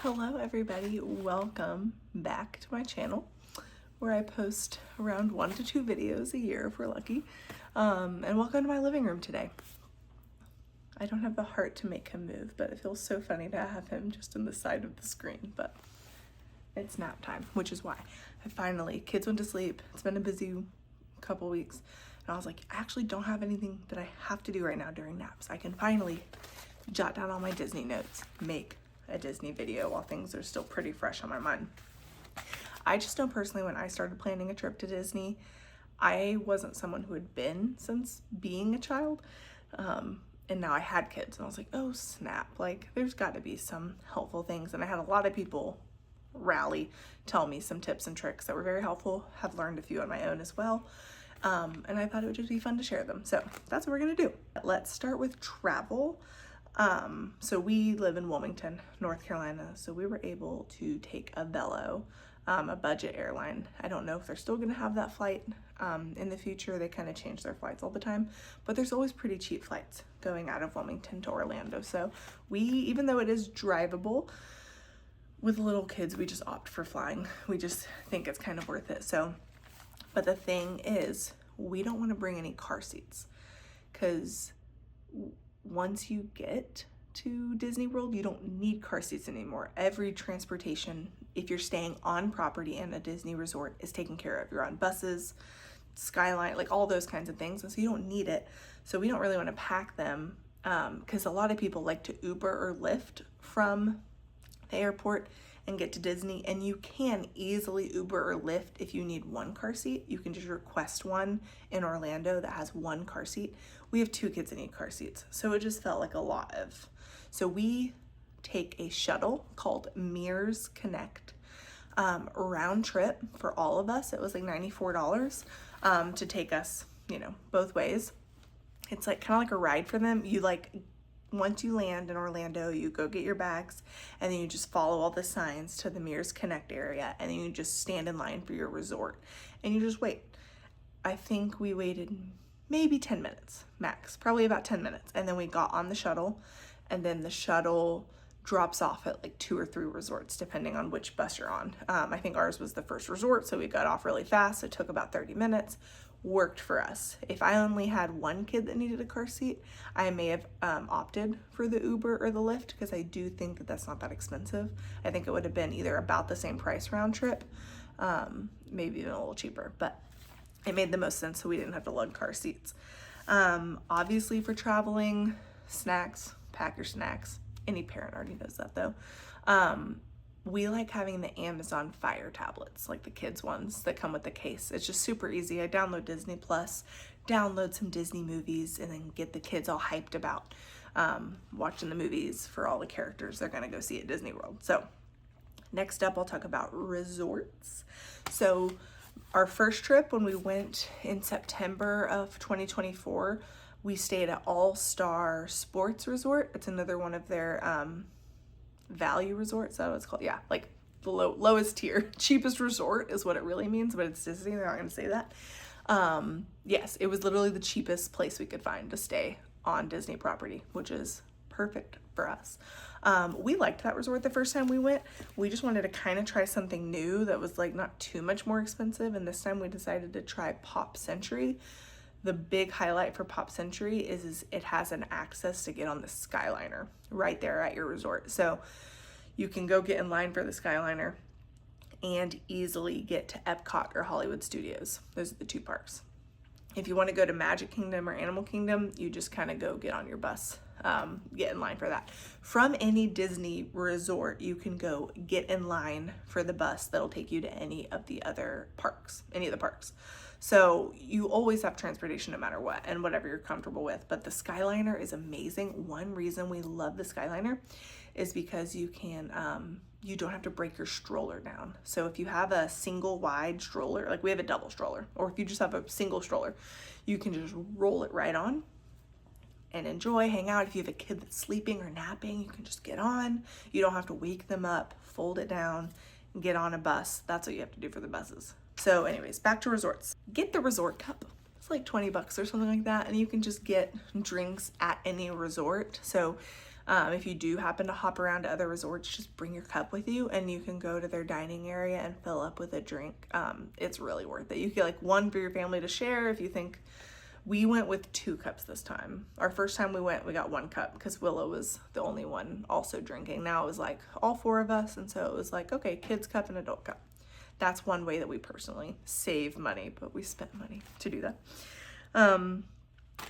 Hello everybody, welcome back to my channel where I post around 1 to 2 videos a year if we're lucky, and welcome to my living room today. I don't have the heart to make him move, but it feels so funny to have him just in the side of the screen, but it's nap time, which is why kids went to sleep. It's been a busy couple weeks and I was like, I actually don't have anything that I have to do right now during naps. I can finally jot down all my Disney notes, make a Disney video while things are still pretty fresh on my mind. I just know personally when I started planning a trip to Disney, I wasn't someone who had been since being a child, and now I had kids and I was like, oh snap, like there's got to be some helpful things. And I had a lot of people rally, tell me some tips and tricks that were very helpful, have learned a few on my own as well, and I thought it would just be fun to share them. So that's what we're gonna do. Let's start with travel. So we live in Wilmington, North Carolina, so we were able to take a Velo, a budget airline. I don't know if they're still gonna have that flight in the future. They kind of change their flights all the time, but there's always pretty cheap flights going out of Wilmington to Orlando. So we, even though it is drivable, with little kids, we just opt for flying. We just think it's kind of worth it. So, but the thing is, we don't want to bring any car seats because once you get to Disney World, you don't need car seats anymore. Every transportation, if you're staying on property in a Disney resort, is taken care of. You're on buses, Skyline, like all those kinds of things. And so you don't need it. So we don't really want to pack them because a lot of people like to Uber or Lyft from the airport and get to Disney, and you can easily Uber or Lyft if you need one car seat. You can just request one in Orlando that has one car seat. We have 2 kids that need car seats, so it just felt like a lot of. So we take a shuttle called Mears Connect, round trip for all of us. It was like $94 to take us, both ways. It's like kind of like a ride for them. You once you land in Orlando, you go get your bags and then you just follow all the signs to the Mears Connect area, and then you just stand in line for your resort and you just wait. I think we waited maybe 10 minutes max, probably about 10 minutes. And then we got on the shuttle, and then the shuttle drops off at like 2 or 3 resorts, depending on which bus you're on. I think ours was the first resort, so we got off really fast. It took about 30 minutes. Worked for us. If I only had one kid that needed a car seat, I may have opted for the Uber or the Lyft, because I do think that that's not that expensive. I think it would have been either about the same price round trip, maybe even a little cheaper, but it made the most sense so we didn't have to lug car seats. Obviously for traveling, snacks, pack your snacks. Any parent already knows that though. We like having the Amazon Fire tablets, like the kids ones that come with the case. It's just super easy. I download Disney Plus, download some Disney movies, and then get the kids all hyped about watching the movies for all the characters they're gonna go see at Disney World. So next up, I'll talk about resorts. So our first trip, when we went in September of 2024, we stayed at All Star Sports Resort. It's another one of their value resort, so it's called, yeah, like the lowest tier, cheapest resort is what it really means, but it's Disney, they're not gonna say that. Yes, it was literally the cheapest place we could find to stay on Disney property, which is perfect for us. We liked that resort the first time we went. We just wanted to kind of try something new that was like not too much more expensive, and this time we decided to try Pop Century. The big highlight for Pop Century is it has an access to get on the Skyliner right there at your resort. So you can go get in line for the Skyliner and easily get to Epcot or Hollywood Studios. Those are the 2 parks. If you want to go to Magic Kingdom or Animal Kingdom, you just kind of go get on your bus, get in line for that. From any Disney resort, you can go get in line for the bus that'll take you to any of the parks. So you always have transportation no matter what, and whatever you're comfortable with. But the Skyliner is amazing. One reason we love the Skyliner is because you don't have to break your stroller down. So if you have a single wide stroller, like we have a double stroller, or if you just have a single stroller, you can just roll it right on and enjoy, hang out. If you have a kid that's sleeping or napping, you can just get on. You don't have to wake them up, fold it down, and get on a bus. That's what you have to do for the buses. So anyways, back to resorts. Get the resort cup. It's like 20 bucks or something like that, and you can just get drinks at any resort. So If you do happen to hop around to other resorts, just bring your cup with you and you can go to their dining area and fill up with a drink. It's really worth it. You get like one for your family to share if you think. We went with 2 cups this time. Our first time we went, we got 1 cup because Willow was the only one also drinking. Now it was like all 4 of us, and so it was like, okay, kids cup and adult cup. That's one way that we personally save money, but we spent money to do that.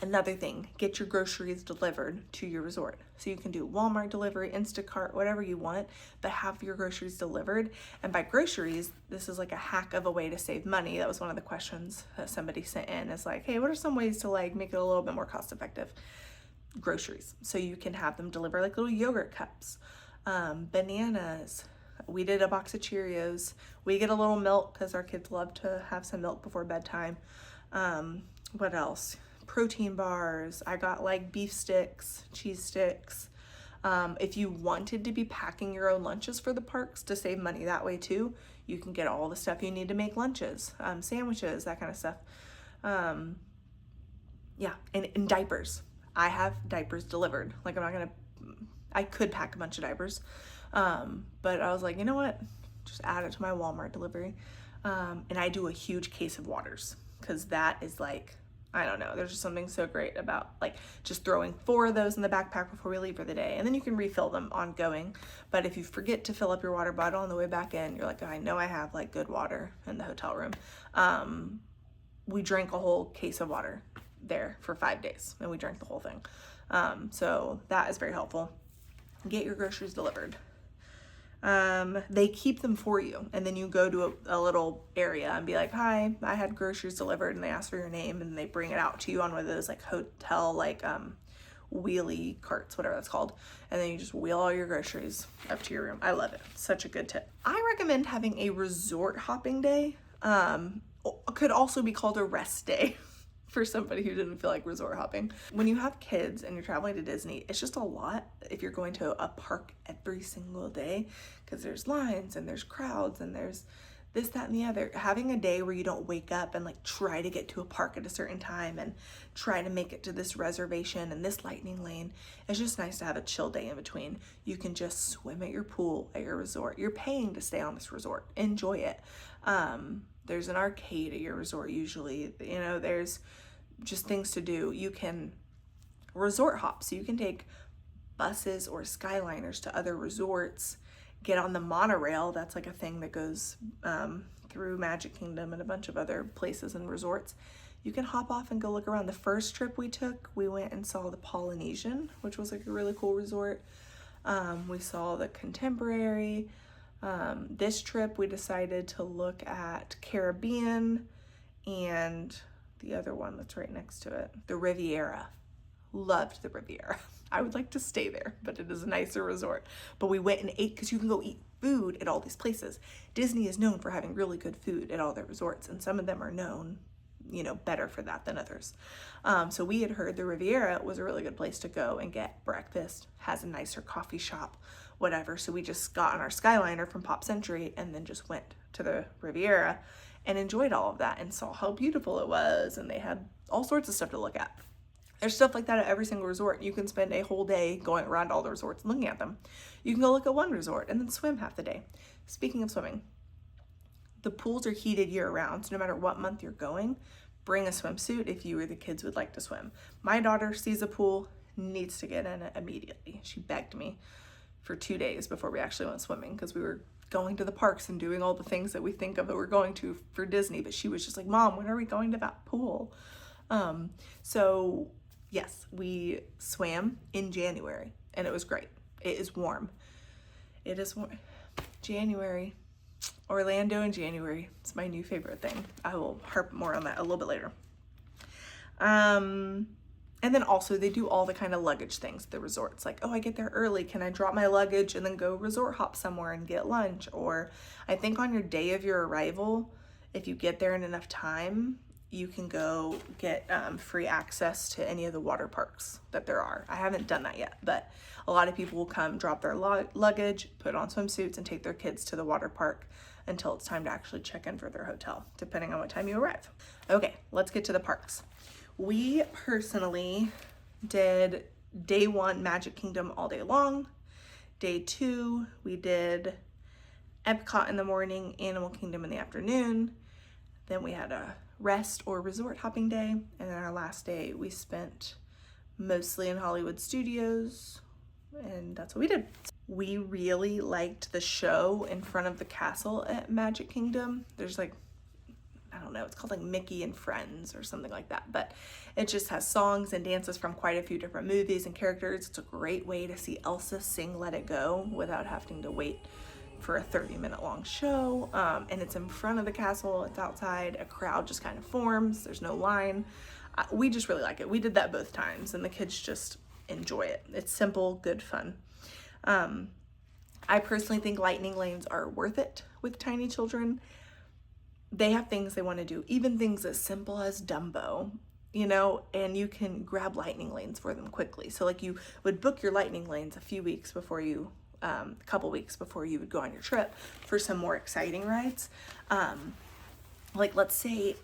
Another thing, get your groceries delivered to your resort. So you can do Walmart delivery, Instacart, whatever you want, but have your groceries delivered. And by groceries, this is like a hack of a way to save money. That was one of the questions that somebody sent in, is like, hey, what are some ways to like make it a little bit more cost effective? Groceries. So you can have them deliver like little yogurt cups, bananas. We did a box of Cheerios. We get a little milk because our kids love to have some milk before bedtime. What else? Protein bars. I got like beef sticks, cheese sticks. If you wanted to be packing your own lunches for the parks to save money that way too, you can get all the stuff you need to make lunches, sandwiches, that kind of stuff. Yeah, and diapers. I have diapers delivered. Like I could pack a bunch of diapers, but I was like, you know what? Just add it to my Walmart delivery. And I do a huge case of waters because that is like, I don't know, there's just something so great about like just throwing 4 of those in the backpack before we leave for the day, and then you can refill them ongoing. But if you forget to fill up your water bottle on the way back in, you're like, I know I have like good water in the hotel room. We drank a whole case of water there for 5 days, and we drank the whole thing. So that is very helpful. Get your groceries delivered. They keep them for you, and then you go to a little area and be like, hi, I had groceries delivered, and they ask for your name, and they bring it out to you on one of those like hotel like wheelie carts, whatever that's called, and then you just wheel all your groceries up to your room. I love it. Such a good tip. I recommend having a resort hopping day. Could also be called a rest day for somebody who didn't feel like resort hopping. When you have kids and you're traveling to Disney, it's just a lot if you're going to a park every single day, because there's lines and there's crowds and there's this, that, and the other. Having a day where you don't wake up and like try to get to a park at a certain time and try to make it to this reservation and this lightning lane, it's just nice to have a chill day in between. You can just swim at your pool at your resort. You're paying to stay on this resort. Enjoy it. There's an arcade at your resort usually. You know, there's just things to do. You can resort hop, so you can take buses or Skyliners to other resorts, get on the monorail. That's like a thing that goes through Magic Kingdom and a bunch of other places and resorts. You can hop off and go look around. The first trip we took, we went and saw the Polynesian, which was like a really cool resort. We saw the Contemporary. This trip we decided to look at Caribbean and the other one that's right next to it, the Riviera. Loved the Riviera. I would like to stay there, but it is a nicer resort. But we went and ate, because you can go eat food at all these places. Disney is known for having really good food at all their resorts, and some of them are known, you know, better for that than others. So we had heard the Riviera was a really good place to go and get breakfast, has a nicer coffee shop, whatever. So we just got on our Skyliner from Pop Century and then just went to the Riviera and enjoyed all of that and saw how beautiful it was. And they had all sorts of stuff to look at. There's stuff like that at every single resort. You can spend a whole day going around all the resorts and looking at them. You can go look at one resort and then swim half the day. Speaking of swimming, the pools are heated year round, so no matter what month you're going, bring a swimsuit if you or the kids would like to swim. My daughter sees a pool, needs to get in it immediately. She begged me for 2 days before we actually went swimming, because we were going to the parks and doing all the things that we think of that we're going to for Disney, but she was just like, Mom, when are we going to that pool? So yes, we swam in January and it was great. It is warm. It is warm. January, Orlando in January. It's my new favorite thing. I will harp more on that a little bit later. And then also they do all the kind of luggage things at the resorts. Like, oh, I get there early. Can I drop my luggage and then go resort hop somewhere and get lunch? Or I think on your day of your arrival, if you get there in enough time, you can go get free access to any of the water parks that there are. I haven't done that yet, but a lot of people will come drop their luggage, put on swimsuits, and take their kids to the water park until it's time to actually check in for their hotel, depending on what time you arrive. Okay, let's get to the parks. We personally did day 1, Magic Kingdom all day long. Day 2, we did Epcot in the morning, Animal Kingdom in the afternoon. Then we had a rest or resort hopping day. And then our last day, we spent mostly in Hollywood Studios, and that's what we did. We really liked the show in front of the castle at Magic Kingdom. There's like, I don't know, it's called like Mickey and Friends or something like that, but it just has songs and dances from quite a few different movies and characters. It's a great way to see Elsa sing Let It Go without having to wait for a 30-minute long show. And it's in front of the castle, it's outside, a crowd just kind of forms, there's no line. We just really like it. We did that both times and the kids just enjoy it. It's simple, good fun. I personally think lightning lanes are worth it with tiny children. They have things they want to do, even things as simple as Dumbo, you know, and you can grab lightning lanes for them quickly. So like you would book your lightning lanes a few weeks before you, a couple weeks before you would go on your trip for some more exciting rides. Like let's say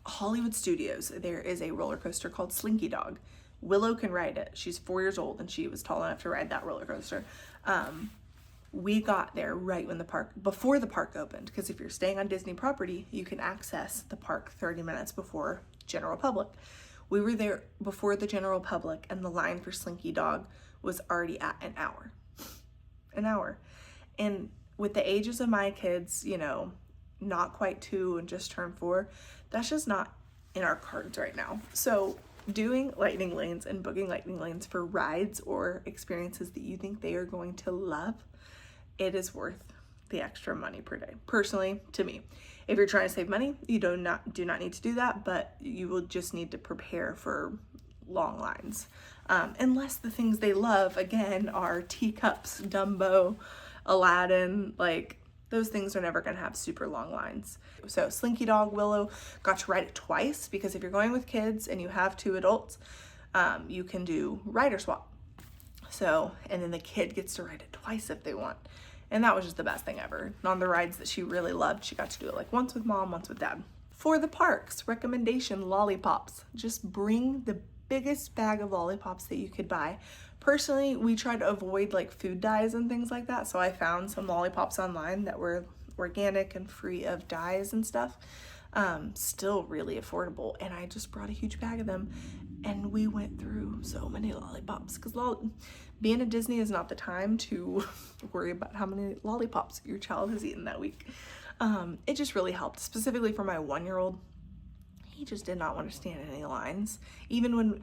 Hollywood Studios, there is a roller coaster called Slinky Dog. Willow can ride it. She's 4 years old and she was tall enough to ride that roller coaster. We got there right when before the park opened, because if you're staying on Disney property, you can access the park 30 minutes before general public. We were there before the general public and the line for Slinky Dog was already at an hour. An hour. And with the ages of my kids, you know, not quite 2 and just turned 4, that's just not in our cards right now. So doing lightning lanes and booking lightning lanes for rides or experiences that you think they are going to love, it is worth the extra money per day. Personally, to me, if you're trying to save money, you do not need to do that, but you will just need to prepare for long lines. Unless the things they love, again, are teacups, Dumbo, Aladdin, like those things are never gonna have super long lines. So Slinky Dog, Willow got to ride it twice, because if you're going with kids and you have 2 adults, you can do rider swap. So, and then the kid gets to ride it twice if they want. And that was just the best thing ever. And on the rides that she really loved, she got to do it like once with mom, once with dad. For the parks, recommendation, lollipops. Just bring the biggest bag of lollipops that you could buy. Personally, we try to avoid like food dyes and things like that. So I found some lollipops online that were organic and free of dyes and stuff. Still really affordable. And I just brought a huge bag of them. And we went through so many lollipops, because being at Disney is not the time to worry about how many lollipops your child has eaten that week. It just really helped, specifically for my 1-year-old. He just did not want to stand in any lines. Even when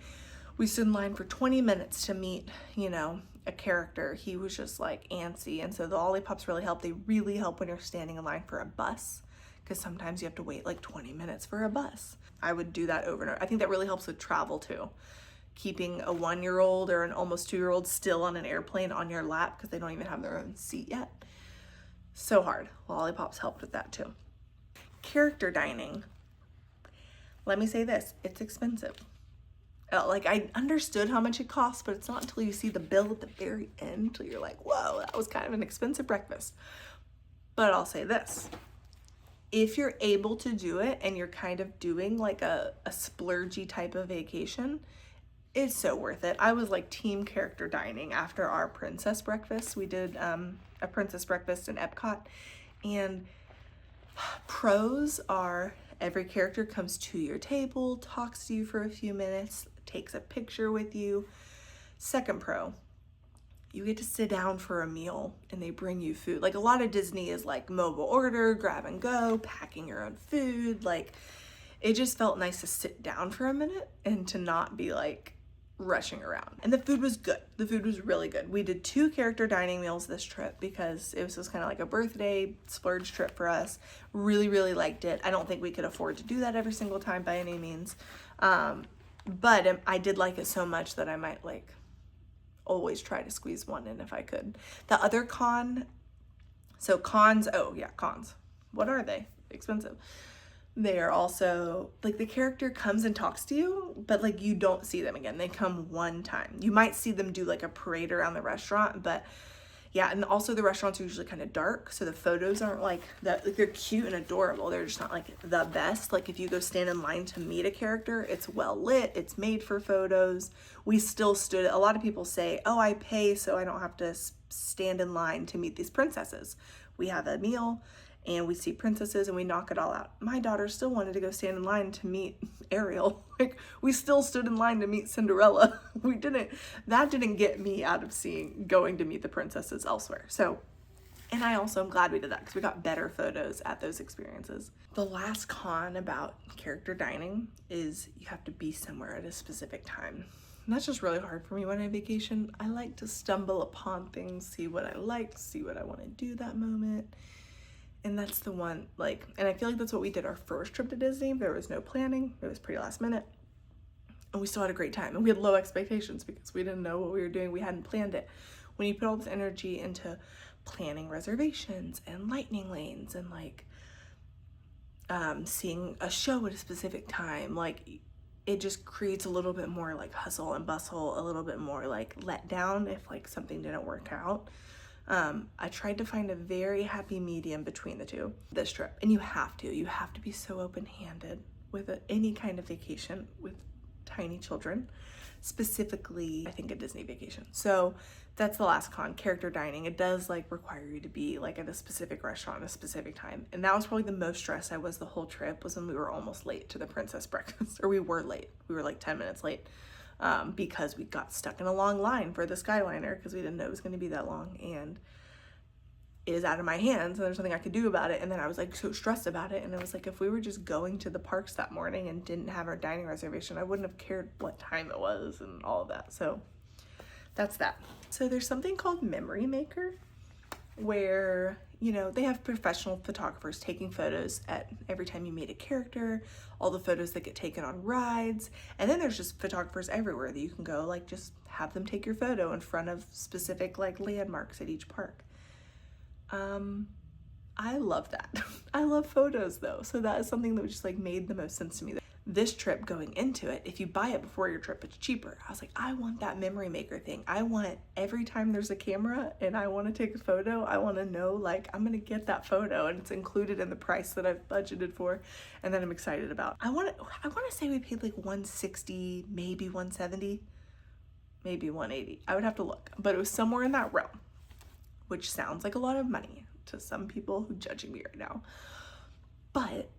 we stood in line for 20 minutes to meet, you know, a character, he was just like antsy. And so the lollipops really help. They really help when you're standing in line for a bus, because sometimes you have to wait like 20 minutes for a bus. I would do that over and over. I think that really helps with travel too. Keeping a 1-year-old or an almost 2-year-old still on an airplane on your lap because they don't even have their own seat yet. So hard. Lollipops helped with that too. Character dining. Let me say this, it's expensive. Like I understood how much it costs, but it's not until you see the bill at the very end till you're like, whoa, that was kind of an expensive breakfast. But I'll say this. If you're able to do it and you're kind of doing like a splurgy type of vacation, it's so worth it. I was like team character dining after our princess breakfast. We did a princess breakfast in Epcot, and pros are every character comes to your table, talks to you for a few minutes, takes a picture with you. Second pro, you get to sit down for a meal and they bring you food. Like a lot of Disney is like mobile order, grab and go, packing your own food. Like it just felt nice to sit down for a minute and to not be like rushing around. And the food was good. The food was really good. We did 2 character dining meals this trip because it was just kind of like a birthday splurge trip for us. Really, really liked it. I don't think we could afford to do that every single time by any means. But I did like it so much that I might like always try to squeeze one in if I could. The other con, so cons, oh yeah, cons. What are they? Expensive. They are also, like the character comes and talks to you, but like you don't see them again. They come one time. You might see them do like a parade around the restaurant, but yeah, and also the restaurants are usually kind of dark, so the photos aren't like that. Like they're cute and adorable. They're just not like the best. Like if you go stand in line to meet a character, it's well lit, it's made for photos. we still stood. A lot of people say, oh, I pay so I don't have to stand in line to meet these princesses. We have a meal and we see princesses and we knock it all out. My daughter still wanted to go stand in line to meet Ariel. Like, we still stood in line to meet Cinderella. That didn't get me out of going to meet the princesses elsewhere. So, and I also am glad we did that because we got better photos at those experiences. The last con about character dining is you have to be somewhere at a specific time. And that's just really hard for me when I vacation. I like to stumble upon things, see what I like, see what I want to do that moment. And that's the one, like, and I feel like that's what we did our first trip to Disney. There was no planning. It was pretty last minute. And we still had a great time. And we had low expectations because we didn't know what we were doing. We hadn't planned it. When you put all this energy into planning reservations and lightning lanes and like seeing a show at a specific time, like it just creates a little bit more like hustle and bustle, a little bit more like let down if like something didn't work out. I tried to find a very happy medium between the two this trip, and you have to be so open-handed with any kind of vacation with tiny children, specifically I think a Disney vacation. So that's the last con, character dining. It does like require you to be like at a specific restaurant at a specific time, and that was probably the most stressed I was the whole trip, was when we were almost late to the princess breakfast, or we were late. We were like 10 minutes late because we got stuck in a long line for the Skyliner because we didn't know it was going to be that long, and it is out of my hands and there's nothing I could do about it. And then I was like so stressed about it, and it was like if we were just going to the parks that morning and didn't have our dining reservation, I wouldn't have cared what time it was and all of that. So that's that. So there's something called Memory Maker where, you know, they have professional photographers taking photos at every time you meet a character, all the photos that get taken on rides, and then there's just photographers everywhere that you can go, like just have them take your photo in front of specific like landmarks at each park. I love that. I love photos though, so that is something that just like made the most sense to me. This trip, going into it, if you buy it before your trip, it's cheaper. I was like, I want that Memory Maker thing. I want every time there's a camera and I want to take a photo, I want to know like I'm gonna get that photo, and it's included in the price that I've budgeted for and that I'm excited about. I want to say we paid like $160, maybe $170, maybe $180. I would have to look, but it was somewhere in that realm, which sounds like a lot of money to some people who are judging me right now. But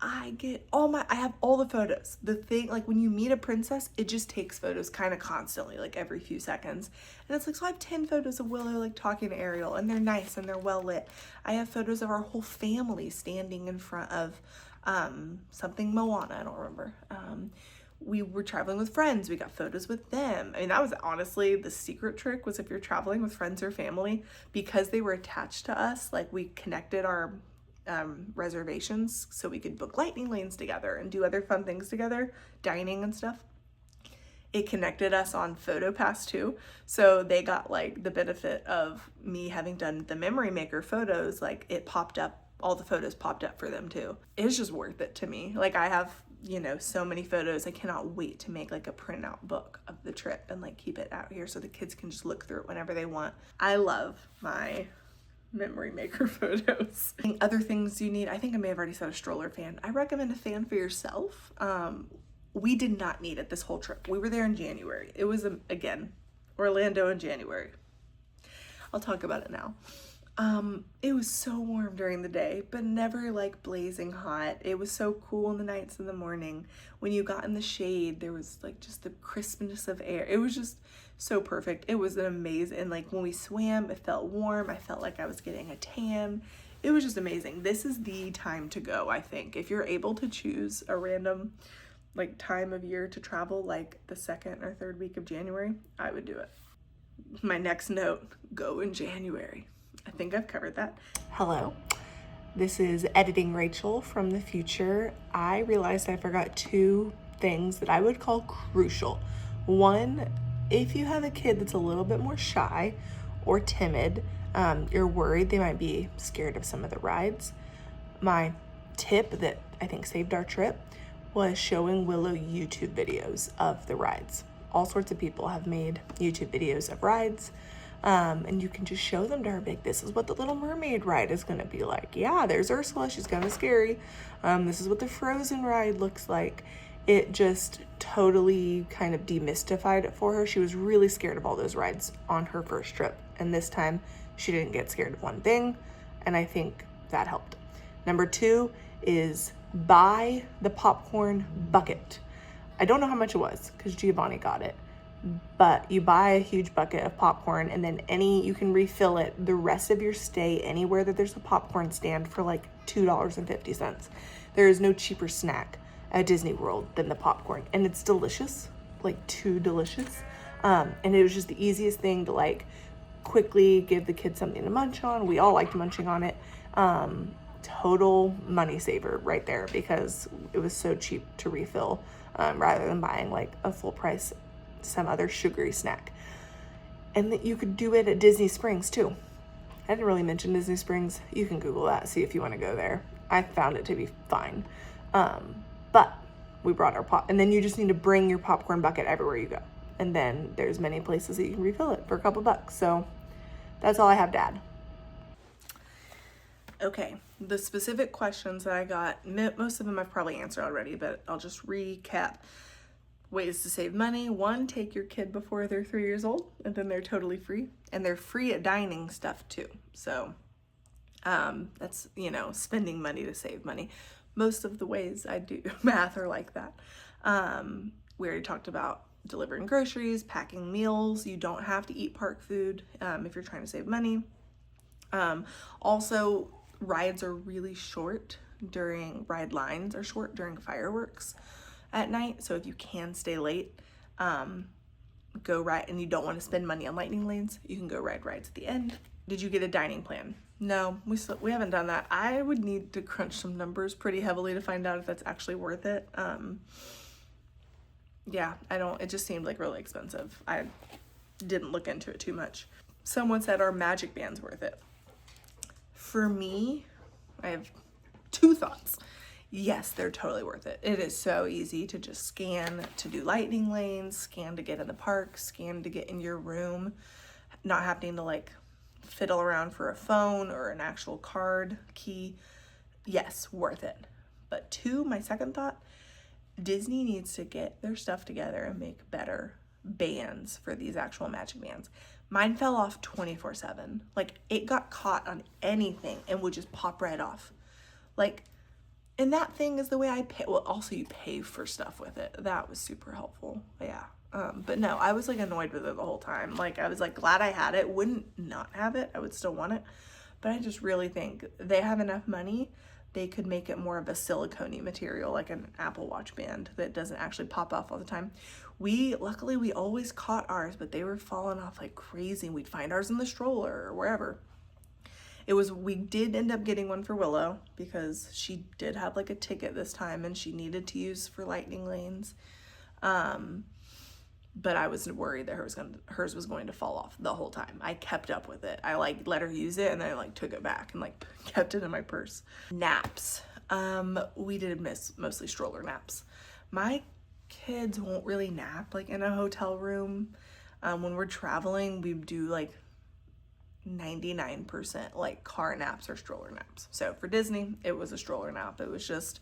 I have all the photos. The thing, like when you meet a princess, it just takes photos kind of constantly, like every few seconds. And it's like, so I have 10 photos of Willow like talking to Ariel, and they're nice and they're well lit. I have photos of our whole family standing in front of something Moana, I don't remember. We were traveling with friends, we got photos with them. I mean, that was honestly the secret trick, was if you're traveling with friends or family, because they were attached to us, like we connected our reservations so we could book lightning lanes together and do other fun things together, dining and stuff. It connected us on PhotoPass too, so they got like the benefit of me having done the Memory Maker photos. Like it popped up, all the photos popped up for them too. It's just worth it to me. Like I have, you know, so many photos. I cannot wait to make like a printout book of the trip and like keep it out here so the kids can just look through it whenever they want. I love my Memory Maker photos. Other things you need, I think I may have already said a stroller fan. I recommend a fan for yourself. We did not need it this whole trip. We were there in January. It was, again, Orlando in January. I'll talk about it now. It was so warm during the day, but never like blazing hot. It was so cool in the nights and the morning. When you got in the shade, there was like just the crispness of air. It was just so perfect. It was an amazing, and like when we swam, it felt warm. I felt like I was getting a tan. It was just amazing. This is the time to go, I think. If you're able to choose a random like time of year to travel, like the 2nd or 3rd week of January, I would do it. My next note, go in January. I think I've covered that. Hello, this is Editing Rachel from the future. I realized I forgot 2 things that I would call crucial. One, if you have a kid that's a little bit more shy or timid, you're worried they might be scared of some of the rides, my tip that I think saved our trip was showing Willow YouTube videos of the rides. All sorts of people have made YouTube videos of rides. And you can just show them to her, like, this is what the Little Mermaid ride is gonna be like. Yeah, there's Ursula, she's kind of scary. This is what the Frozen ride looks like. it just totally kind of demystified it for her. She was really scared of all those rides on her first trip, and this time she didn't get scared of one thing, and I think that helped. Number 2 is buy the popcorn bucket. I don't know how much it was because Giovanni got it, but you buy a huge bucket of popcorn, and then you can refill it the rest of your stay anywhere that there's a popcorn stand for like $2.50. There is no cheaper snack at Disney World than the popcorn, and it's delicious, like too delicious. And it was just the easiest thing to like quickly give the kids something to munch on. We all liked munching on it. Total money saver right there, because it was so cheap to refill, rather than buying like a full price some other sugary snack. And that you could do it at Disney Springs too. I didn't really mention Disney Springs. You can Google that, see if you want to go there. I found it to be fine. But we brought our and then you just need to bring your popcorn bucket everywhere you go. And then there's many places that you can refill it for a couple bucks. So that's all I have to add. Okay, the specific questions that I got, most of them I've probably answered already, but I'll just recap. Ways to save money. 1, take your kid before they're 3 years old, and then they're totally free. And they're free at dining stuff too. So that's, spending money to save money. Most of the ways I do math are like that. We already talked about delivering groceries, packing meals. You don't have to eat park food if you're trying to save money. Also, rides are really short ride lines are short during fireworks at night. So if you can stay late, go ride, and you don't want to spend money on lightning lanes, you can go ride rides at the end. Did you get a dining plan? No, we haven't done that. I would need to crunch some numbers pretty heavily to find out if that's actually worth it. Yeah, it just seemed like really expensive. I didn't look into it too much. Someone said, are MagicBands worth it? For me, I have 2 thoughts. Yes, they're totally worth it. It is so easy to just scan to do lightning lanes, scan to get in the park, scan to get in your room, not having to like fiddle around for a phone or an actual card key. Yes, worth it. But 2, my second thought, Disney needs to get their stuff together and make better bands for these actual MagicBands. Mine fell off 24/7. Like, it got caught on anything and would just pop right off. Like, and that thing is the way I pay. Well, also you pay for stuff with it. That was super helpful. Yeah. But no, I was like annoyed with it the whole time. Like, I was like glad I had it. Wouldn't not have it. I would still want it. But I just really think they have enough money. They could make it more of a silicone material, like an Apple Watch band that doesn't actually pop off all the time. Luckily we always caught ours, but they were falling off like crazy. We'd find ours in the stroller or wherever. We did end up getting one for Willow because she did have like a ticket this time and she needed to use for lightning lanes. But I was worried that hers was going to fall off the whole time. I kept up with it. I like let her use it and then I like took it back and like kept it in my purse. Naps. We did miss mostly stroller naps. My kids won't really nap like in a hotel room. When we're traveling, we do like 99% like car naps or stroller naps. So for Disney, it was a stroller nap. It was just,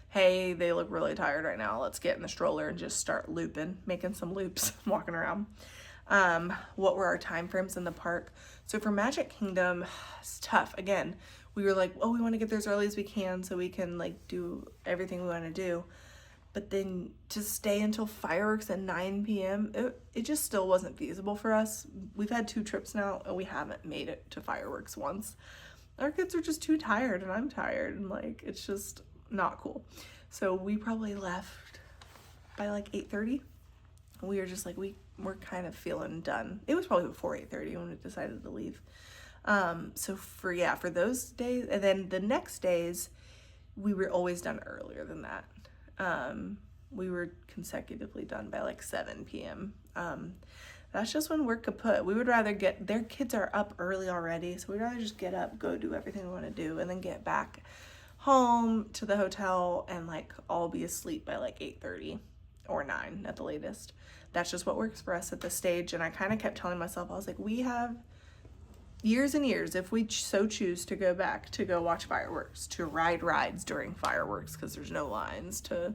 hey, they look really tired right now. Let's get in the stroller and just start looping, making some loops, walking around. What were our time frames in the park? So for Magic Kingdom, it's tough. Again, we were like, oh, we want to get there as early as we can so we can like do everything we want to do. But then to stay until fireworks at 9 p.m., it just still wasn't feasible for us. We've had 2 trips now and we haven't made it to fireworks once. Our kids are just too tired and I'm tired and like, it's just not cool. So we probably left by like 8:30. We were just like, we're kind of feeling done. It was probably before 8:30 when we decided to leave. So for those days, and then the next days, we were always done earlier than that. We were consecutively done by like 7 p.m. That's just when we're kaput. We would rather their kids are up early already, so we'd rather just get up, go do everything we want to do, and then get back home to the hotel and like all be asleep by like 8:30 or 9 at the latest. That's just what works for us at this stage. And I kind of kept telling myself, I was like, we have years and years if we so choose to go back to go watch fireworks, to ride rides during fireworks because there's no lines, to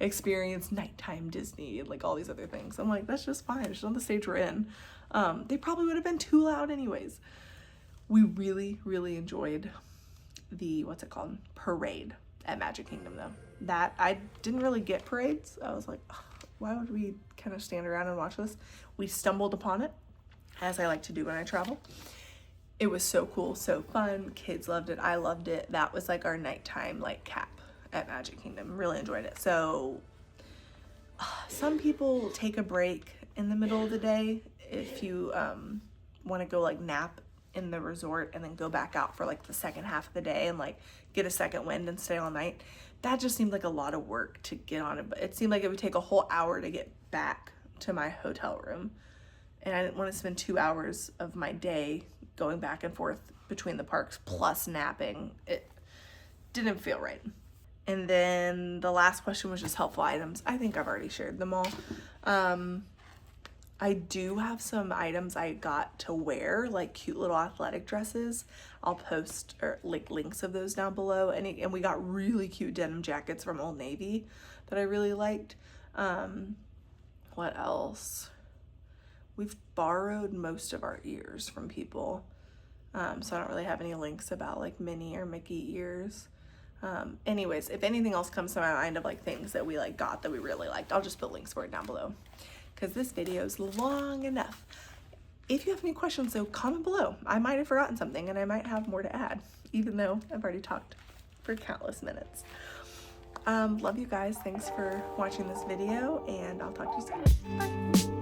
experience nighttime Disney and like all these other things. I'm like, that's just fine. It's just on the stage we're in. They probably would have been too loud anyways. We really, really enjoyed the, what's it called? Parade at Magic Kingdom though. That, I didn't really get parades. I was like, why would we kind of stand around and watch this? We stumbled upon it, as I like to do when I travel. It was so cool, so fun. Kids loved it. I loved it. That was like our nighttime like cap at Magic Kingdom. Really enjoyed it. So some people take a break in the middle of the day if you want to go like nap in the resort and then go back out for like the second half of the day and like get a second wind and stay all night. That just seemed like a lot of work to get on it. But it seemed like it would take a whole hour to get back to my hotel room. And I didn't want to spend 2 hours of my day going back and forth between the parks plus napping. It didn't feel right. And then the last question was just helpful items. I think I've already shared them all. I do have some items I got to wear, like cute little athletic dresses. I'll post links of those down below. And we got really cute denim jackets from Old Navy that I really liked. What else? We've borrowed most of our ears from people. So I don't really have any links about like Minnie or Mickey ears. Anyways, if anything else comes to my mind of like things that we like got that we really liked, I'll just put links for it down below because this video is long enough. If you have any questions though, comment below. I might have forgotten something and I might have more to add, even though I've already talked for countless minutes. Love you guys. Thanks for watching this video and I'll talk to you soon. Bye.